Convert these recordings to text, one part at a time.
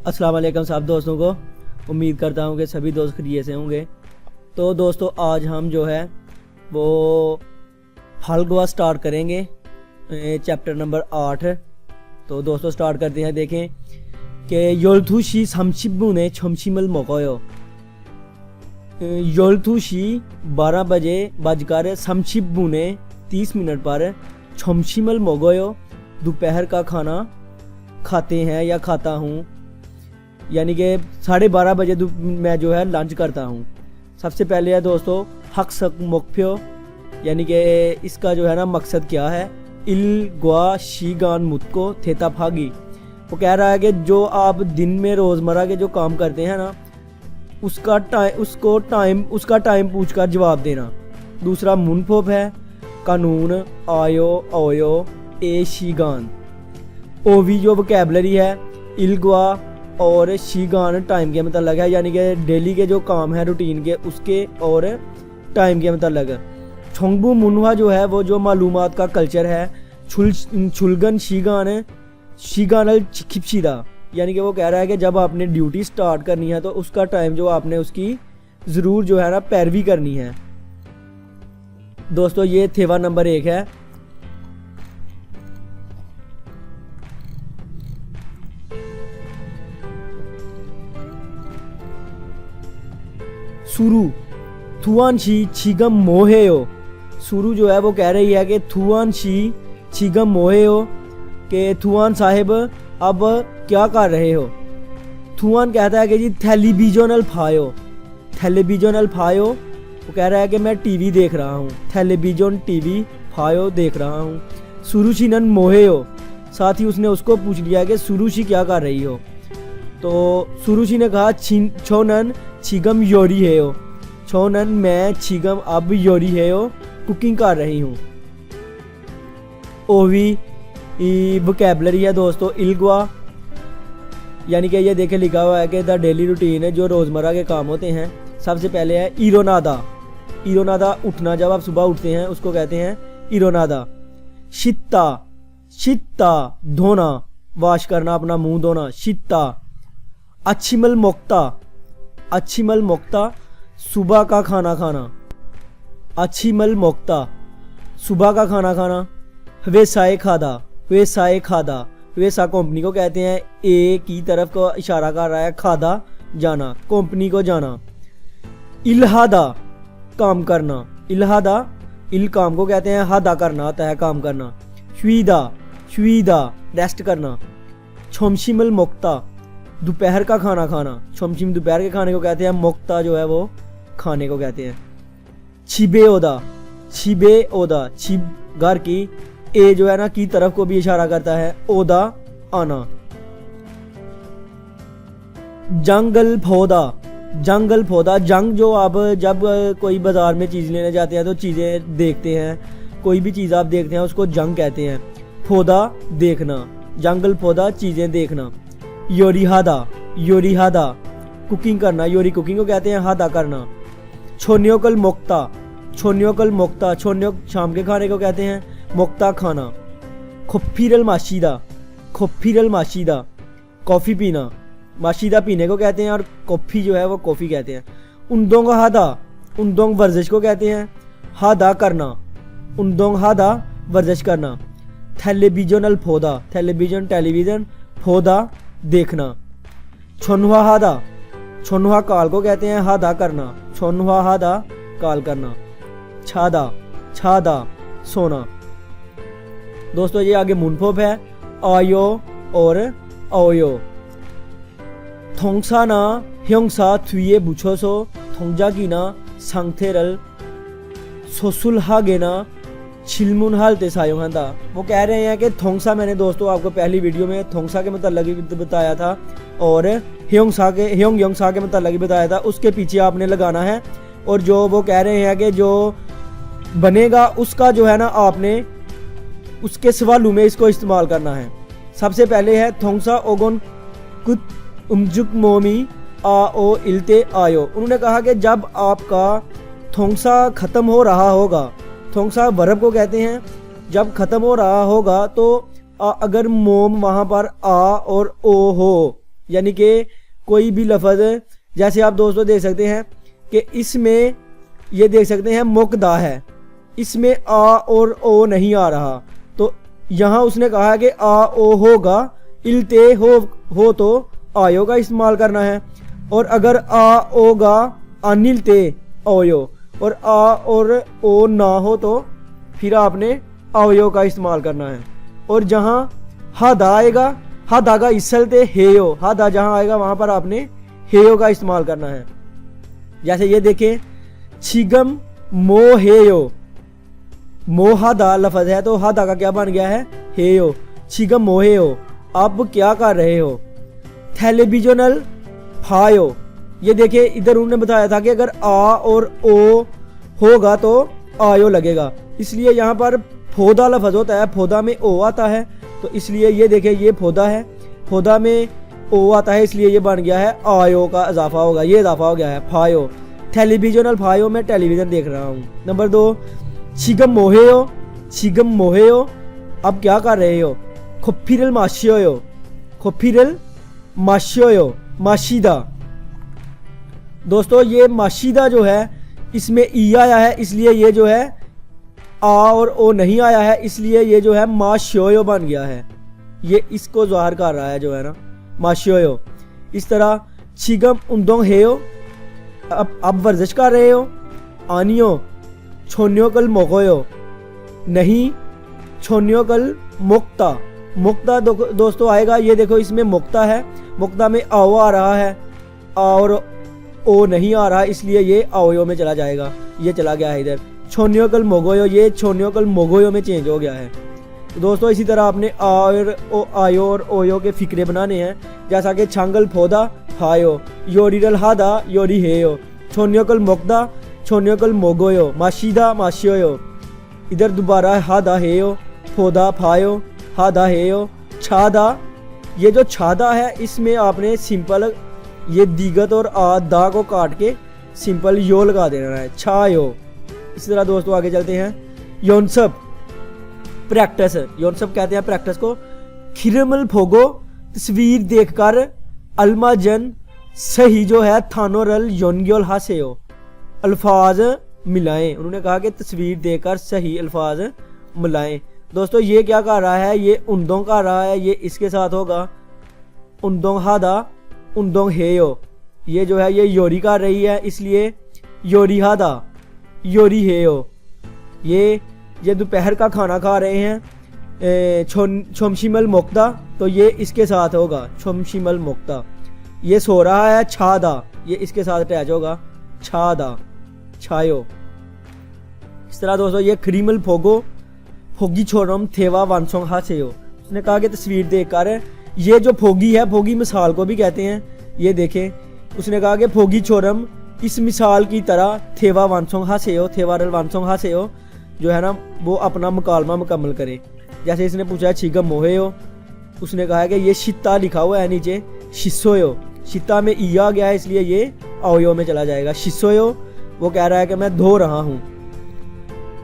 अस्सलाम वालेकुम सब दोस्तों को। उम्मीद करता हूँ कि सभी दोस्त खैरियत से होंगे। तो दोस्तों आज हम जो है वो फाल्गुआ स्टार्ट करेंगे, चैप्टर नंबर 8। तो दोस्तों स्टार्ट करते हैं। देखें कि 12시 30분에 점심을 먹어요। 12시 12 बजे बजकर 30분에 30 मिनट पर 점심을 먹어요 दोपहर का खाना खाते हैं या खाता हूँ, यानी कि 12:30 बजे मैं जो है लंच करता हूँ। सबसे पहले है दोस्तों हक मोक्फ्यो, यानी कि इसका जो है ना मकसद क्या है। इल ग्वा शीगान मुतको थेता फागी, वो कह रहा है कि जो आप दिन में रोज़मर्रा के जो काम करते हैं ना उसका टाइम पूछकर जवाब देना। दूसरा मुनफोप है कानून आयो ओयो ए शीगान। ओवी जो वोकैबलरी है इल्गवा और शीगान टाइम के मतलब है, यानी कि डेली के जो काम है रूटीन के उसके और टाइम के मतलब। छोंगबू मुनवा जो है वो जो मालूमात का कल्चर है। छुलगन शीगानल खिपशीदा, यानी कि वो कह रहा है कि जब आपने ड्यूटी स्टार्ट करनी है तो उसका टाइम जो आपने उसकी ज़रूर जो है ना पैरवी करनी है। दोस्तों ये थेवा नंबर 1 है। सुरु थुआन शी छिगम मोहेयो। सुरु जो है वो कह रही है कि थुआन शी छिगम मोहेयो, कि थुआन साहिब अब क्या कर रहे हो। थुआन कहता है कि जी टेलीविजनल फायो। टेलीविजनल फायो वो कह रहा है कि मैं टीवी देख रहा हूँ। टेलीविजन टीवी फायो देख रहा हूँ। सुरुशिनन मोहेयो, साथ ही उसने उसको पूछ लिया कि सुरुशि क्या कर रही हो। तो सुरुशि ने कहा छोनन छिगम योरी है हो। छोनन मैं छिगम अब योरी है हो, कुकिंग कर रही हूँ। ओवी वोकैबलरी है दोस्तों इल्गवा, यानी कि ये देखे लिखा हुआ है कि द डेली रूटीन है जो रोज़मर्रा के काम होते हैं। सबसे पहले है इरोनादा। इरोनादा उठना, जब आप सुबह उठते हैं उसको कहते हैं इरोनादा। शित्ता शित्ता धोना, वॉश करना, अपना मुंह धोना, शित्ता। अच्छीमल मोक्ता। अच्छीमल मोक्ता सुबह का खाना खाना। अच्छीमल मोक्ता सुबह का खाना खाना। वेसाए खादा। वेसाए खादा, वेसा कंपनी को कहते हैं। ए की तरफ को इशारा कर रहा है, खादा जाना, कंपनी को जाना। इल्हादा काम करना। इल्हादा इल काम को कहते हैं, हादा करना होता है काम करना। श्वीदा श्वीदा रेस्ट करना। छोमशिमल मोक्ता दोपहर का खाना खाना। छोमशिम दोपहर के खाने को कहते हैं, मोक्ता जो है वो खाने को कहते हैं। छिबे ओदा। छिबे ओदा छिब घर की, ए जो है ना की तरफ को भी इशारा करता है, ओदा आना। जंगल फोदा। जंगल फोदा, जंग जो आप जब कोई बाजार में चीज़ लेने जाते हैं तो चीज़ें देखते हैं, कोई भी चीज़ आप देखते हैं उसको जंग कहते हैं। फोदा देखना, जंगल फोदा चीज़ें देखना। योरीहादा। योरीहादा कुकिंग करना, योरी कुकिंग को कहते हैं, हादा करना। छोन्योकल मोक्ता। छोन्योकल मोक्ता छोन्यो शाम के खाने को कहते हैं, मोक्ता खाना। खोफिरल माशीदा। खोफिरल माशीदा कॉफ़ी पीना, माशीदा पीने को कहते हैं, और कॉफ़ी जो है वो कॉफ़ी कहते हैं। उन्दोंग हादा। उन्दोंग वर्जिश को कहते हैं, हादा करना। उन्दोंग हादा वर्जिश करना। टेलीविजनल फोदा। टेलीविजन टेलीविज़न, फोदा देखना। छोनवा हादा। छोनवा काल को कहते हैं, हादा करना। छोनवा हादा काल करना। छादा। छादा सोना। दोस्तों ये आगे मुनफोप है आयो और ओयो। थोंगसा ना ह्योंगसा थुए बुछोसो थोंगजा की ना सांगथेरल सोसुल हागेना छिलमुन हालते सायो हंदा। वो कह रहे हैं कि थोंगसा, मैंने दोस्तों आपको पहली वीडियो में थोंगसा के मतलब बताया था और ह्योंगसा के मतलब बताया था, उसके पीछे आपने लगाना है। और जो वो कह रहे हैं कि जो बनेगा उसका जो है ना आपने उसके सवालों में इसको इस्तेमाल करना है। सबसे पहले है थोंगसा ओगोन कुत उमजुक मोमी आ ओ इल्ते आयो। उन्होंने कहा कि जब आपका थोंगसा ख़त्म हो रहा होगा, थोंगसा वर्ब को कहते हैं, जब ख़त्म हो रहा होगा तो अगर मोम वहाँ पर आ और ओ हो यानी कि कोई भी लफ्ज़, जैसे आप दोस्तों देख सकते हैं कि इसमें ये देख सकते हैं मुकदा है, इसमें आ और ओ नहीं आ रहा, तो यहाँ उसने कहा है कि आ ओ होगा, इल्ते हो तो आयो का इस्तेमाल करना है, और अगर आ ओगा अनिलते ओयो, और आ और ओ ना हो तो फिर आपने आओयो का इस्तेमाल करना है। और जहाँ हदा आएगा, हदा का इसलते हेयो, हदा जहाँ आएगा वहाँ पर आपने हेयो का इस्तेमाल करना है। जैसे ये देखें, छिगम मोहेयो, मोहादा लफज है तो हादा का क्या बन गया है, हेयो। छिगम मोहेयो, अब क्या कर रहे हो। टेलीविजनल फायो, ये देखिए इधर उन्होंने बताया था कि अगर आ और ओ होगा तो आयो लगेगा, इसलिए यहाँ पर फोदा लफज होता है, फोदा में ओ आता है, तो इसलिए ये देखिए ये फोदा है, फोदा में ओ आता है, इसलिए ये बन गया है आयो का इजाफा होगा, ये इजाफा हो गया है फायो। टेलीविजनल फायो, मैं टेलीविजन देख रहा हूँ। नंबर 2, छिगम मोहेयो, छिगम मोहेयो, अब क्या कर रहे हो। खोफिरल माशियो, खोफिरल माशियो, माशिदा। दोस्तों ये माशिदा जो है इसमें ई आया है, इसलिए ये जो है आ और ओ नहीं आया है, इसलिए ये जो है माशियो बन गया है, ये इसको ज़ाहिर कर रहा है जो है ना, माशियो। इस तरह छिगम उन्दोंग हेयो, अब वर्जिश कर रहे हो। आनियो छोन्यो कल मोगोयो, नहीं छोन्यो कल मुक्ता, मुक्ता दोस्तों आएगा, ये देखो इसमें मुक्ता है, मुक्ता में आओ आ रहा है और ओ नहीं आ रहा, इसलिए ये आओयो में चला जाएगा, ये चला गया है इधर। छोन्यो कल मोगोयो, ये छोन्यो कल मोगोयो में चेंज हो गया है। तो दोस्तों इसी तरह आपने आ और ओ आयो और ओयो के फिक्रे बनाने हैं, जैसा कि छांगल फोदा हायो, योरिरल हादा योरी हेयो, छोन्यो कल मोकदा छोन्यो कल मोगोयो, माशिदा माशियो। इधर दोबारा हादा हेयो, फोदा फायो, हादा हेयो, छादा। ये जो छादा है इसमें आपने सिंपल ये दीगत और आ दा को काट के सिंपल यो लगा देना है, छायो। इसी तरह दोस्तों आगे चलते हैं। योनसब प्रैक्टिस, योनसब कहते हैं प्रैक्टिस को। खिरमल फोगो, तस्वीर देखकर अलमाजन सही जो है थानोरल योनग्योल हासेयो, अल्फाज मिलाएं। उन्होंने कहा कि तस्वीर देखकर सही अल्फाज मिलाएं। दोस्तों ये क्या कर रहा है, ये उन्दों कर रहा है, ये इसके साथ होगा उन्दों हादा उन्दों हेयो, ये जो है ये योरी कर रही है, इसलिए योरी हादा योरी हेयो। ये दोपहर का खाना खा रहे हैं, छोमशिमल मोक्ता, तो ये इसके साथ होगा छोमशिमल मोक्ता। ये सो रहा है छादा, ये इसके साथ अटैच होगा छादा छायो। इस तरह दोस्तों ये खरीमल फोगो फोगी छोरम थेवा वानसोंग हासेयो, उसने कहा कि तस्वीर देखकर, ये जो फोगी है, फोगी मिसाल को भी कहते हैं, ये देखें उसने कहा कि फोगी छोरम इस मिसाल की तरह थेवा वानसोंग हासेयो, थेवारल वानसोंग हासेयो जो है ना वो अपना मुकालमा मुकम्मल करे। जैसे इसने पूछा है छिगम मोहेयो, उसने कहा है कि ये शिता लिखा हुआ है नीचे शिसोयो, शिता में ई आ गया है इसलिए ये आओयो में चला जाएगा। शिसोयो वो कह रहा है कि मैं धो रहा हूँ।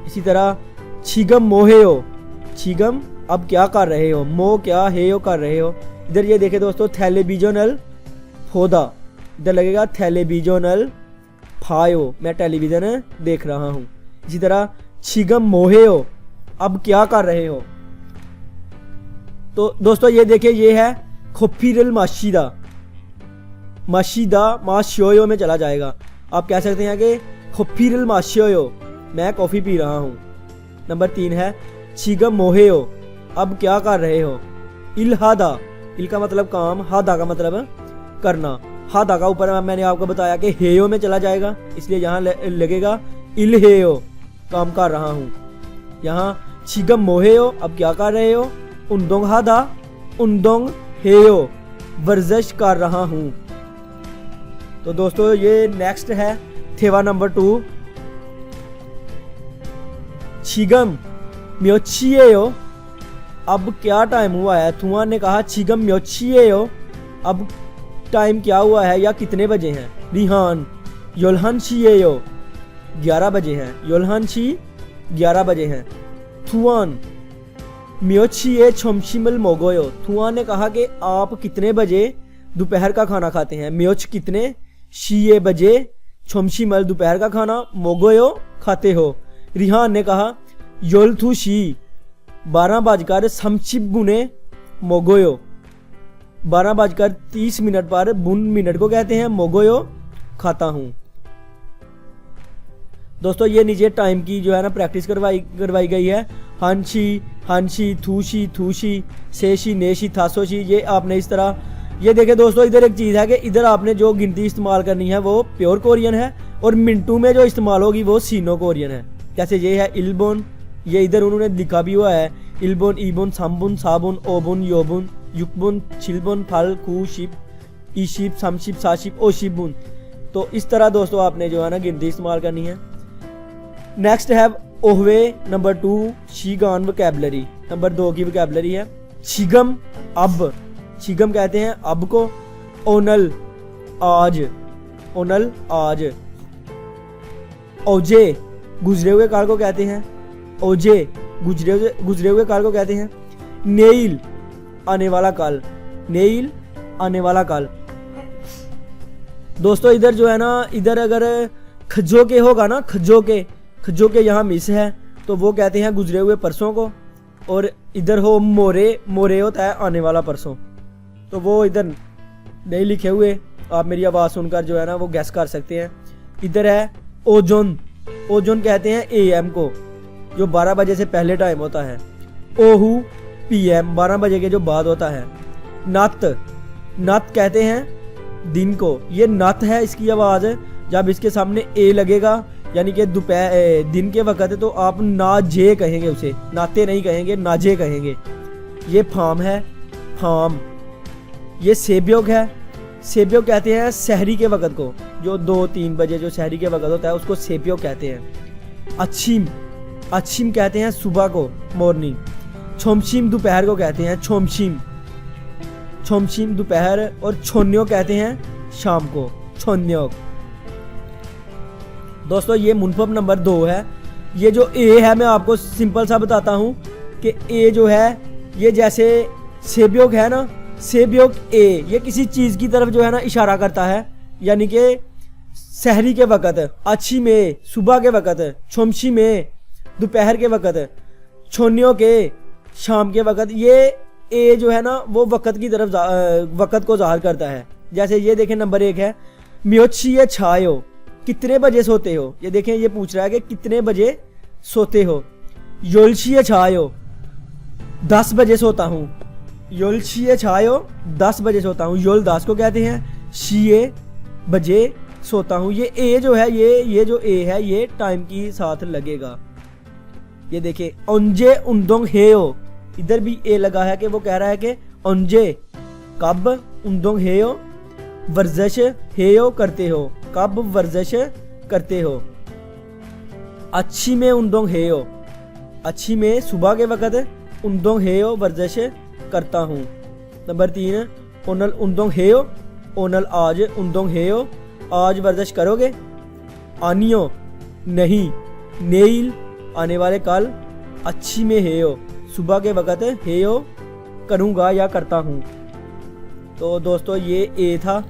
इसी तरह छिगम मोहेयो, छिगम अब क्या कर रहे हो, मो क्या हेयो कर रहे हो। इधर ये देखे दोस्तों टेलीविजनल फोदा, इधर लगेगा टेलीविजनल फायो, मैं टेलीविजन देख रहा हूँ। इसी तरह छिगम मोहेयो, अब क्या कर रहे हो। तो दोस्तों ये देखिए ये है खोफिरल माशिदा, माशिदा माशियो में चला जाएगा। आप कह सकते हैं कि खोफिरल माशियो, मैं कॉफ़ी पी रहा हूँ। नंबर 3 है छिगम मोहेयो, अब क्या कर रहे हो। इल हादा, इल का मतलब काम, हादा का मतलब करना। हादा का ऊपर मैंने आपको बताया कि हेयो में चला जाएगा, इसलिए यहाँ लगेगा इल हेयो, काम कर रहा हूँ। यहाँ छिगम मोहेयो, अब क्या कर रहे हो। उन्दोंग हादा उन्दोंग हेयो, वर्जिश कर रहा हूँ। तो दोस्तों ये नेक्स्ट है थेवा नंबर 2। छिगम म्योचिएयो, अब क्या टाइम हुआ है। थुआ ने कहा छिगम म्योचिएयो, अब टाइम क्या हुआ है या कितने बजे हैं। रिहान योल्हान छिएयो, 11 बजे हैं। योल्हान छी 11 बजे हैं। थुआन म्योचिए छोमशिमल मोगोयो, थुआ ने कहा कि आप कितने बजे दोपहर का खाना खाते हैं। म्योच कितने, शीए बजे, छोमशीमल दोपहर का खाना, मोगोयो खाते हो। रिहान ने कहा योलथू शी 12:30 मोगोयो, 12:30 पर बुन मिनट को कहते हैं, मोगोयो खाता हूं। दोस्तों ये नीचे टाइम की जो है ना प्रैक्टिस करवाई गई है। हानशी, हानशी, थूशी, थूशी, सेशी, नेशी, थासोशी। ये आपने इस तरह, ये देखें दोस्तों, इधर एक चीज़ है कि इधर आपने जो गिनती इस्तेमाल करनी है वो प्योर कोरियन है, और मिनटों में जो इस्तेमाल होगी वो सीनो कोरियन है। जैसे ये है इल्बोन, ये इधर उन्होंने लिखा भी हुआ है इल्बोन, ईबोन, साम्बुन, साबुन, ओबुन, योबुन, युकबुन, छिलबुन, फल, खू, शिप, ईशिप, समशिप, साशिप, ओशिबुन। तो इस तरह दोस्तों आपने जो है ना गिनती इस्तेमाल करनी है। नेक्स्ट है ओहवे नंबर 2 शीगान वोकैबुलरी, नंबर 2 की वोकैबुलरी है शिगम, अब, शिगम कहते हैं अब को। ओनल आज, ओनल आज। ओजे गुजरे हुए काल को कहते हैं, ओजे गुजरे हुए काल को कहते हैं। नेइल आने वाला काल, नेइल आने वाला काल। दोस्तों इधर जो है ना, इधर अगर खजो के होगा ना, खजो के यहाँ मिस है तो वो कहते हैं गुजरे हुए परसों को। और इधर हो मोरे, मोरे होता है आने वाला परसों, तो वो इधर नहीं लिखे हुए, आप मेरी आवाज़ सुनकर जो है ना वो गैस कर सकते हैं। इधर है ओजोन, ओजोन कहते हैं AM को, जो 12 बजे से पहले टाइम होता है। ओहू PM 12 बजे के जो बाद होता है। नत, नत कहते हैं दिन को, ये नत है इसकी आवाज़। जब इसके सामने ए लगेगा यानी कि दोपहर दिन के वक्त है तो आप नाजे कहेंगे उसे, नाते नहीं कहेंगे, नाजे कहेंगे। ये फार्म है, फार्म। ये सेब्योग है, सेब्योग कहते हैं शहरी के वक्त को, जो 2-3 बजे जो शहरी के वक्त होता है उसको सेब्योग कहते हैं। अच्छिम, अच्छिम कहते हैं सुबह को, मॉर्निंग। छोमशिम दोपहर को कहते हैं, छोमशिम, छोमशिम दोपहर। और छोन्यो कहते हैं शाम को, छोन्यो। दोस्तों ये मुनफब नंबर 2 है। ये जो ए है मैं आपको सिंपल सा बताता हूँ कि ए जो है ये जैसे सेब्योग है ना, सेब्योग ए ये किसी चीज़ की तरफ जो है ना इशारा करता है, यानी कि शहरी के वक़्त, अच्छी में सुबह के वक़्त, छोमशी में दोपहर के वक़्त, छोनियों के शाम के वक़्त। ये ए जो है ना वो वक़्त की तरफ वक़्त को ज़ाहिर करता है। जैसे ये देखें नंबर 1 है म्योची ये छायो, कितने बजे सोते हो। ये देखें ये पूछ रहा है कि कितने बजे सोते हो। योलशिए छायो 10 बजे सोता हूँ, योलशिए छायो 10 बजे सोता हूँ। योल 10 को कहते हैं, शिए बजे सोता हूँ। ये ए जो है ये जो ए है ये टाइम की साथ लगेगा। ये देखें ओंजे उंदोंग हेयो, इधर भी ए लगा है कि वो कह रहा है कि ओंजे कब, उंदोंग हेयो वर्जिश हेयो करते हो, कब वर्जिश करते हो। अच्छी में उंदोंग हेयो, अच्छी में सुबह के वक़्त, उंदोंग हेयो वर्जिश करता हूँ। नंबर 3 ओनल उंदोंग हेयो, ओनल आज, उंदोंग हेयो आज वर्जिश करोगे। आनियो नहीं, नेइल आने वाले कल, अच्छी में हेयो सुबह के वक़्त, हेयो करूँगा या करता हूँ। तो दोस्तों ये ए था।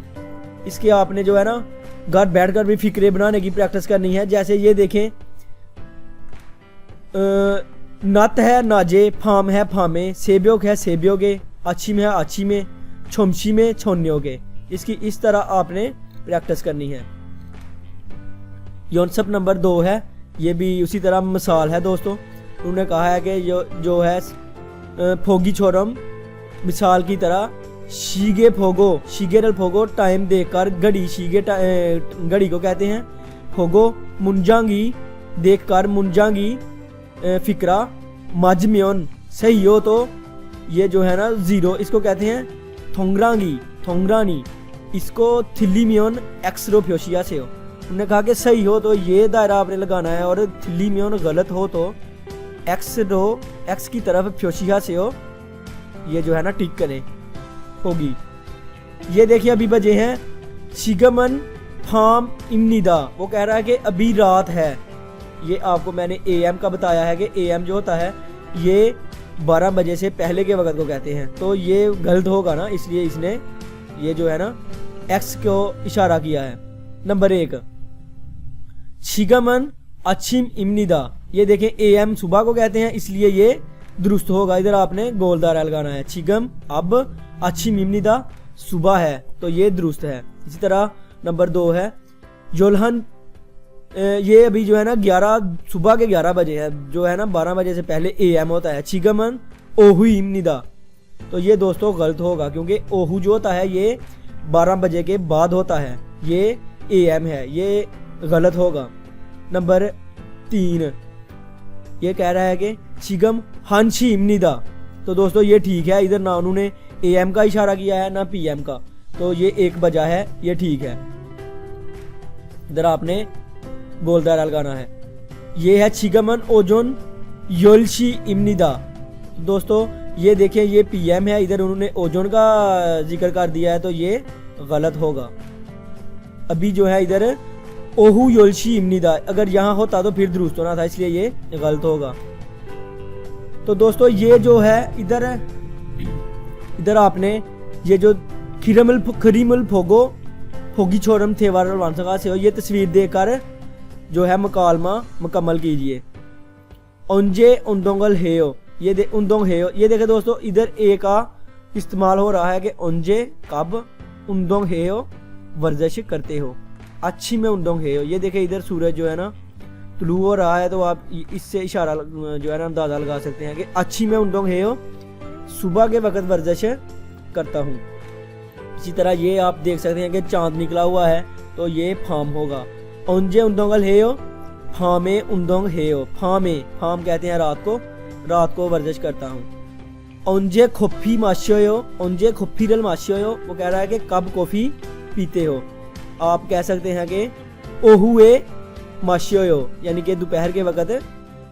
इसके आपने जो है ना घर बैठकर भी फिक्रे बनाने की प्रैक्टिस करनी है। जैसे ये देखें नत है नाजे, फाम है फामे, सेब्योग है सेब्योगे, अच्छी में है अच्छी में, छोमशी में छोन्योगे। इसकी इस तरह आपने प्रैक्टिस करनी है। योनसप नंबर 2 है, ये भी उसी तरह मिसाल है दोस्तों। उन्होंने कहा है कि जो है फोगी छोरम मिसाल की तरह, शीगे फोगो, शीगेरल फोगो टाइम देखकर, घड़ी शीगे घड़ी को कहते हैं फोगो। मुंजांगी देखकर, मुंजांगी फिक्रा। मजम्योन सही हो तो ये जो है ना 0 इसको कहते हैं थोंगरांगी, थोंगरानी। इसको थिल्लीमियोन एक्सरो फ्योशिया से हो। उन्होंने कहा कि सही हो तो ये दायरा आपने लगाना है, और थिल्लीमियोन गलत हो तो एक्सरो एक्स की तरफ फ्योशिया से हो, ये जो है ना टिक करें होगी। ये देखिए अभी बजे हैं शिगमन फाम इमनिदा, वो कह रहा है कि अभी रात है। ये आपको मैंने AM का बताया है कि AM जो होता है ये 12 बजे से पहले के वक्त को कहते हैं, तो ये गलत होगा ना, इसलिए इसने ये जो है ना एक्स को इशारा किया है। नंबर 1 छिगमन अचिम इमनिदा, ये देखें एम सुबह को कहते हैं इसलिए ये दुरुस्त होगा, इधर आपने गोलदार लगाना है। छिगम अब अचिम इमनिदा सुबह है तो ये दुरुस्त है। इसी तरह नंबर 2 है योलहन, ये अभी जो है ना 11 सुबह के 11 बजे है, जो है ना 12 बजे से पहले एम होता है। छिगमन ओहू इमनिदा, तो ये दोस्तों गलत होगा क्योंकि ओहू जो होता है ये 12 बजे के बाद होता है, ये एम है, ये गलत होगा। नंबर 3 ये कह रहा है कि छिगम हांशी इमनिदा, तो दोस्तों ये ठीक है, इधर ना उन्होंने एम का इशारा किया है ना पीएम का, तो ये 1 बजा है, ये ठीक है। इधर आपने गोलदार लगाना है। ये है छिगमन ओजोन योलशी इमनिदा, दोस्तों ये देखें ये पीएम है, इधर उन्होंने ओजोन का जिक्र कर दिया है तो ये गलत होगा। अभी जो है इधर ओहू योलशी इमनिदा, अगर यहाँ होता तो फिर दुरुस्त होना था, इसलिए ये गलत होगा। तो दोस्तों ये जो है इधर आपने ये जो खरीमल फोगो फोगी छोरम थेवार वांसका से हो, ये तस्वीर देखकर जो है मकालमा मुकम्मल कीजिए। ओंजे उंदोंगल हेयो, ये उंदोंग हेयो, ये देखे दोस्तों इधर ए का इस्तेमाल हो रहा है कि ओंजे कब, उंदोंग हेयो वर्जिश करते हो, अच्छी में उंदोंग हेयो, ये देखे इधर सूरज जो है ना तुलू हो रहा है, तो आप इससे इशारा जो है ना अंदाजा लगा सकते हैं कि अच्छी में उंदोंग हेयो सुबह के वक्त वर्जिश करता हूँ। इसी तरह ये आप देख सकते हैं कि चांद निकला हुआ है तो ये फाम होगा। ओंजे उंदोंगल हेयो फामे उंदोंग हेयो, फाम कहते हैं रात को वर्जिश करता हूँ। ओंजे खोफी माशियो, ओंजे खोफी रल माशियो, वो कह रहा है कि कब कॉफी पीते हो, आप कह सकते हैं कि ओहुए माशियो, यानी कि दोपहर के वक्त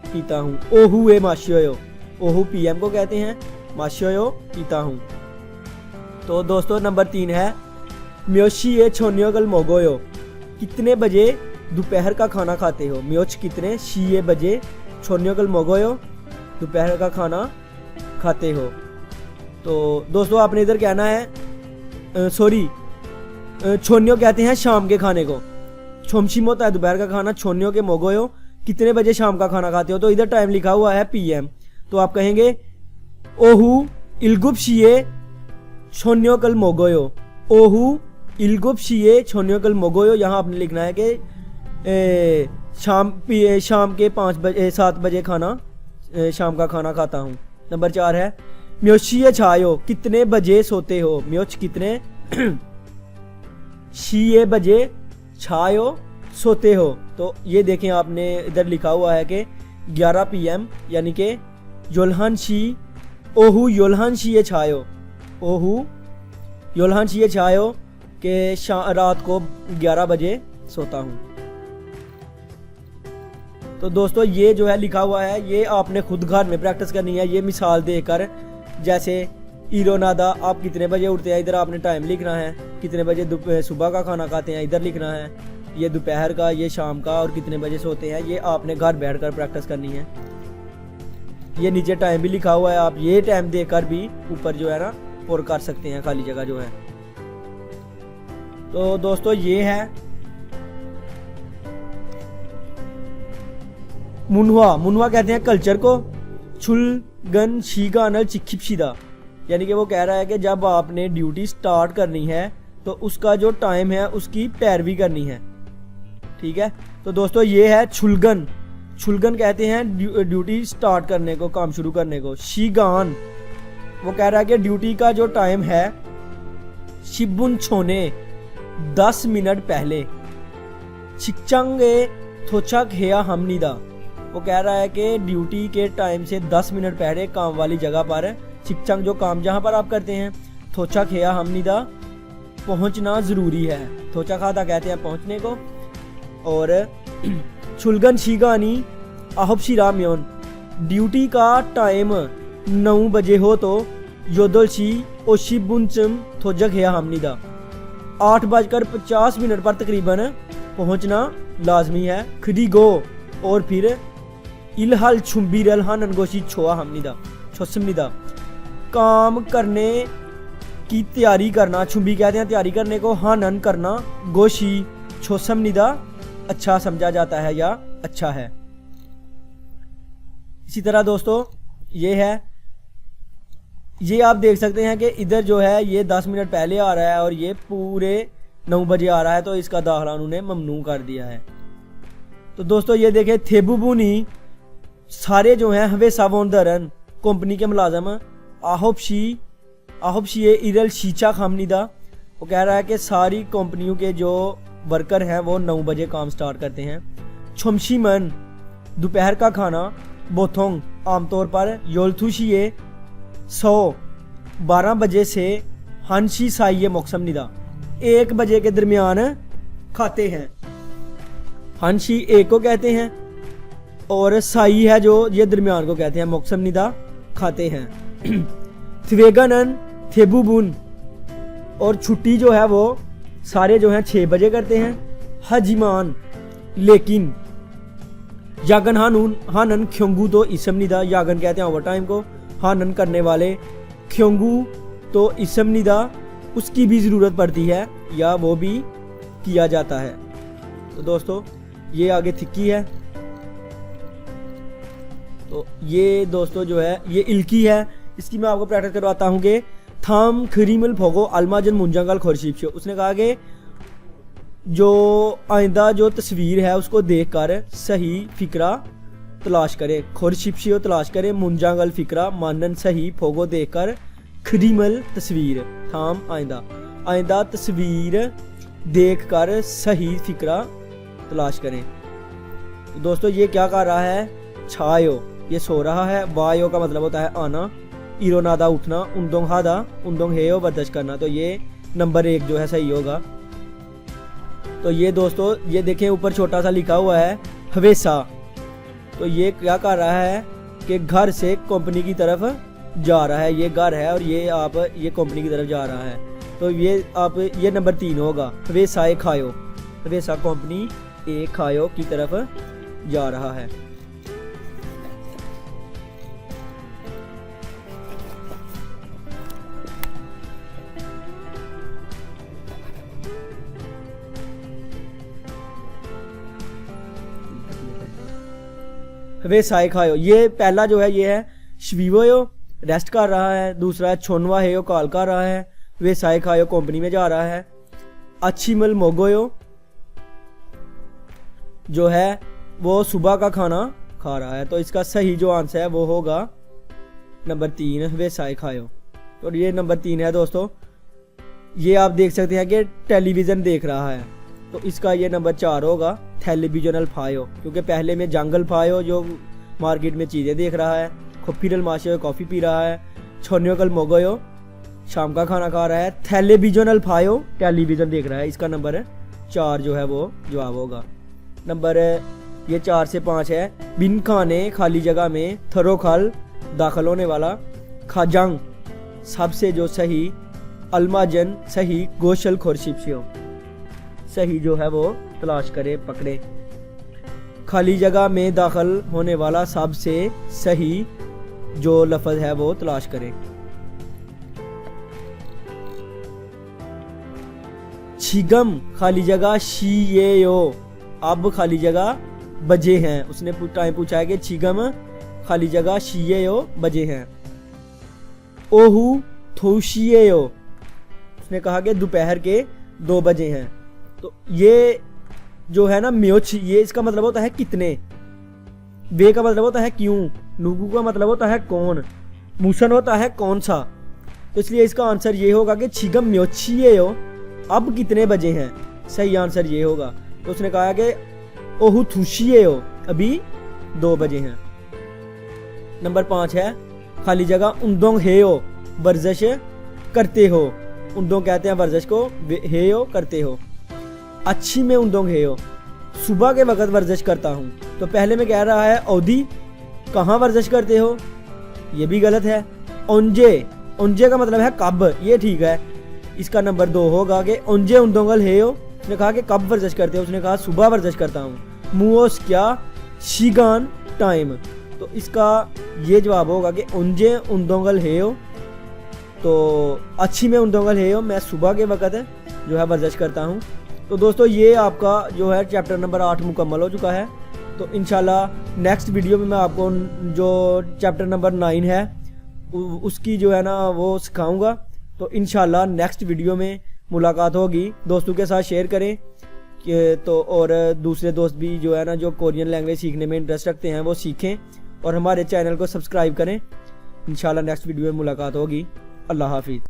पीता हूँ। ओहुए माशियो, ओहू पीएम को कहते हैं, माशियो पीता हूँ। तो दोस्तों नंबर 3 है म्योशी ए छोनियोगल मोगोयो, कितने बजे दोपहर का खाना खाते हो। म्योच कितने, शीए बजे, छोनियोगल मोगोयो दोपहर का खाना खाते हो। तो दोस्तों आपने इधर कहना है छोनियो कहते हैं शाम के खाने को, छोमशिम होता है दोपहर का खाना, छोनियो के मोगोयो कितने बजे शाम का खाना खाते हो, तो इधर टाइम लिखा हुआ है पीएम, तो आप कहेंगे ओहू इलगुप शीए छोनियो कल मोगोयो, ओहू इलगुप शीए छोनियो कल मोगोयो, यहाँ आपने लिखना है कि शाम के 7 बजे खाना शाम का खाना खाता हूँ। नंबर 4 है म्योशिए छायो, कितने बजे सोते हो, म्योच कितने, शीए बजे, छायो सोते हो, तो ये देखें आपने इधर लिखा हुआ है कि 11 PM, यानी कि योल्हान शी ओहू योल्हान शीए छायो, ओहू योल्हान शीए छायो के रात को 11 बजे सोता हूँ। तो दोस्तों ये जो है लिखा हुआ है ये आपने खुद घर में प्रैक्टिस करनी है, ये मिसाल देकर, जैसे इरोनादा आप कितने बजे उठते हैं, इधर आपने टाइम लिखना है, कितने बजे सुबह का खाना खाते हैं इधर लिखना है, ये दोपहर का, ये शाम का, और कितने बजे सोते हैं ये आपने घर बैठकर प्रैक्टिस करनी है। ये नीचे टाइम भी लिखा हुआ है, आप ये टाइम देकर भी ऊपर जो है ना पुर कर सकते हैं खाली जगह जो है। तो दोस्तों ये है मुनवा कहते हैं कल्चर को, छुलगन शीगा अनल चिखिपशीदा, यानी कि वो कह रहा है कि जब आपने ड्यूटी स्टार्ट करनी है तो उसका जो टाइम है उसकी पैरवी करनी है, ठीक है। तो दोस्तों ये है छुलगन कहते हैं ड्यूटी स्टार्ट करने को, काम शुरू करने को। शीगान वो कह रहा है कि ड्यूटी का जो टाइम है शिबुन छोने 10 मिनट पहले। छिकचंगे थोचक हेया हमनीदा, वो कह रहा है कि ड्यूटी के टाइम से 10 मिनट पहले काम वाली जगह पर, छिकचंग जो काम जहां पर आप करते हैं, थोचक हेया हमनीदा पहुंचना जरूरी है, थोचा खाता कहते हैं पहुंचने को। और छुलगन शीगानी आहबशी रामयोन, ड्यूटी का टाइम 9 बजे हो तो योदलशी ओशिबुनचम थोजक हेया हमनीदा, 8:50 पर तकरीबन पहुंचना लाजमी है। खड़ी गो और फिर इलहल छुम्बी रलहा ननगोशी छोआ हमनीदा छोसमनीदा, काम करने की तैयारी करना, छुम्बी कहते हैं तैयारी करने को, हानन करना, गोशी छोसमनिदा अच्छा समझा जाता है या अच्छा है। इसी तरह दोस्तों ये है, ये आप देख सकते हैं कि इधर जो है ये 10 मिनट पहले आ रहा है और ये पूरे 9 बजे आ रहा है, तो इसका दाखिला उन्होंने ममनू कर दिया है। तो दोस्तों ये देखें, थेबुबुनी सारे जो हैं हवेसा वोंदरन कंपनी के मुलाजम, आहबशी इरल शीचा खामनीदा, वो कह रहा है कि सारी कंपनियों के जो वर्कर हैं वो 9 बजे काम स्टार्ट करते हैं। छमशीमन दोपहर का खाना, बोथोंग आमतौर पर योलथुशिए 12 बजे से हानशी साइये मोक्समनिदा 1 बजे के दरमियान खाते हैं। हानशी 1 को कहते हैं और साई है जो ये दरमियान को कहते हैं, मोक्समनिदा खाते हैं। थवेगनन थेबुबुन और छुट्टी जो है वो सारे जो हैं 6 बजे करते हैं। हजिमान लेकिन यागन हानन ख्योंगू तो इसमनिदा, यागन कहते हैं ओवर टाइम को, हानन करने वाले, ख्योंगू तो इसमनिदा उसकी भी ज़रूरत पड़ती है या वो भी किया जाता है। तो दोस्तों ये आगे थिक्की है, तो ये दोस्तों जो है ये इल्की है, इसकी मैं आपको प्रैक्टिस करवाता हूँ कि थाम खरीमल फोगो अलमाजन मुंजंगल खोरशीप। उसने कहा कि जो आइंदा जो तस्वीर है उसको देखकर सही फिक्रा तलाश करे, खोरशिप्शियो तलाश करे, मुंजांगल फिक्रा मानन सही, फोगो देखकर, खरीमल तस्वीर, थाम आइंदा तस्वीर देखकर सही फिक्रा तलाश करें। तो दोस्तों ये क्या कर रहा है, छायो ये सो रहा है, वायो का मतलब होता है आना, इरोनादा उठना, उंदोंग हादा उंदोंग हेयो वर्जिश करना, तो ये नंबर 1 जो है सही होगा। तो ये दोस्तों ये देखें ऊपर छोटा सा लिखा हुआ है हवेसा, तो ये क्या कर रहा है कि घर से कंपनी की तरफ जा रहा है, ये घर है और ये आप ये कंपनी की तरफ जा रहा है, तो ये आप ये नंबर 3 होगा, हवेसा ए खायो, हवेसा कंपनी ए खायो की तरफ जा रहा है। वे साय खायो, ये पहला जो है ये है शवीवो रेस्ट कर रहा है, दूसरा है छोनवा है कॉल कर रहा है, वे साय खायो कंपनी में जा रहा है। अच्छीमल मोगोयो जो है वो सुबह का खाना खा रहा है, तो इसका सही जो आंसर है वो होगा नंबर 3 वे साय खायो। तो ये नंबर 3 है दोस्तों। ये आप देख सकते हैं कि टेलीविज़न देख रहा है, तो इसका ये नंबर 4 होगा टेलीविजनल फायो, क्योंकि पहले में जंगल फायो जो मार्केट में चीज़ें देख रहा है, खुफिरल माशे कॉफ़ी पी रहा है, छोन्योकल मोगोयो शाम का खाना खा रहा है, टेलीविजनल फायो टेलीविज़न देख रहा है, इसका नंबर 4 जो है वो जवाब होगा। नंबर ये 4 से 5 है बिन खाने खाली जगह में थरोखाल दाखिल होने वाला, खाजंग सबसे जो सही, अलमाजन सही, गोशल खोरशिप्शियो सही जो है वो तलाश करे पकड़े, खाली जगह में दाखिल होने वाला सबसे सही जो लफ्ज है वो तलाश करें। छिगम खाली जगह शीयो, अब खाली जगह बजे हैं, उसने टाइम पूछा है कि छिगम खाली जगह शीयो बजे हैं। ओहू थोशियो, उसने कहा कि दोपहर के 2 बजे हैं, तो ये जो है ना म्योच, ये इसका मतलब होता है कितने, वे का मतलब होता है क्यों, नुगु का मतलब होता है कौन, मूसन होता है कौन सा, तो इसलिए इसका आंसर ये होगा कि छिगम म्योचिए हो, अब कितने बजे हैं, सही आंसर ये होगा। तो उसने कहा कि ओहू थुशिए हो, अभी 2 बजे हैं। नंबर 5 है खाली जगह उंदोंग हे हो, वर्जिश करते हो, उंदोंग कहते हैं वर्जिश को, हे हो करते हो। अच्छी में उंदोंग हे हो, सुबह के वक्त वर्जिश करता हूँ, तो पहले में कह रहा है औदी कहाँ वर्जिश करते हो, ये भी गलत है। ओंजे, ओंजे का मतलब है कब, ये ठीक है, इसका नंबर 2 होगा कि ओंजे उंदोंगल हे हो, उसने कहा कि कब वर्जिश करते हो, उसने कहा सुबह वर्जिश करता हूँ। मुओस क्या शीगान टाइम, तो इसका ये जवाब होगा कि ओंजे उंदोंगल हे हो तो अच्छी में उन है मैं सुबह के वक़्त जो है वर्जिश करता हूँ। तो दोस्तों ये आपका जो है चैप्टर नंबर 8 मुकम्मल हो चुका है। तो इंशाल्लाह नेक्स्ट वीडियो में मैं आपको जो चैप्टर नंबर 9 है उसकी जो है ना वो सिखाऊंगा। तो इंशाल्लाह नेक्स्ट वीडियो में मुलाकात होगी। दोस्तों के साथ शेयर करें कि तो और दूसरे दोस्त भी जो है ना जो कोरियन लैंग्वेज सीखने में इंटरेस्ट रखते हैं वो सीखें और हमारे चैनल को सब्सक्राइब करें। इंशाल्लाह नेक्स्ट वीडियो में मुलाकात होगी। अल्लाह हाफिज़।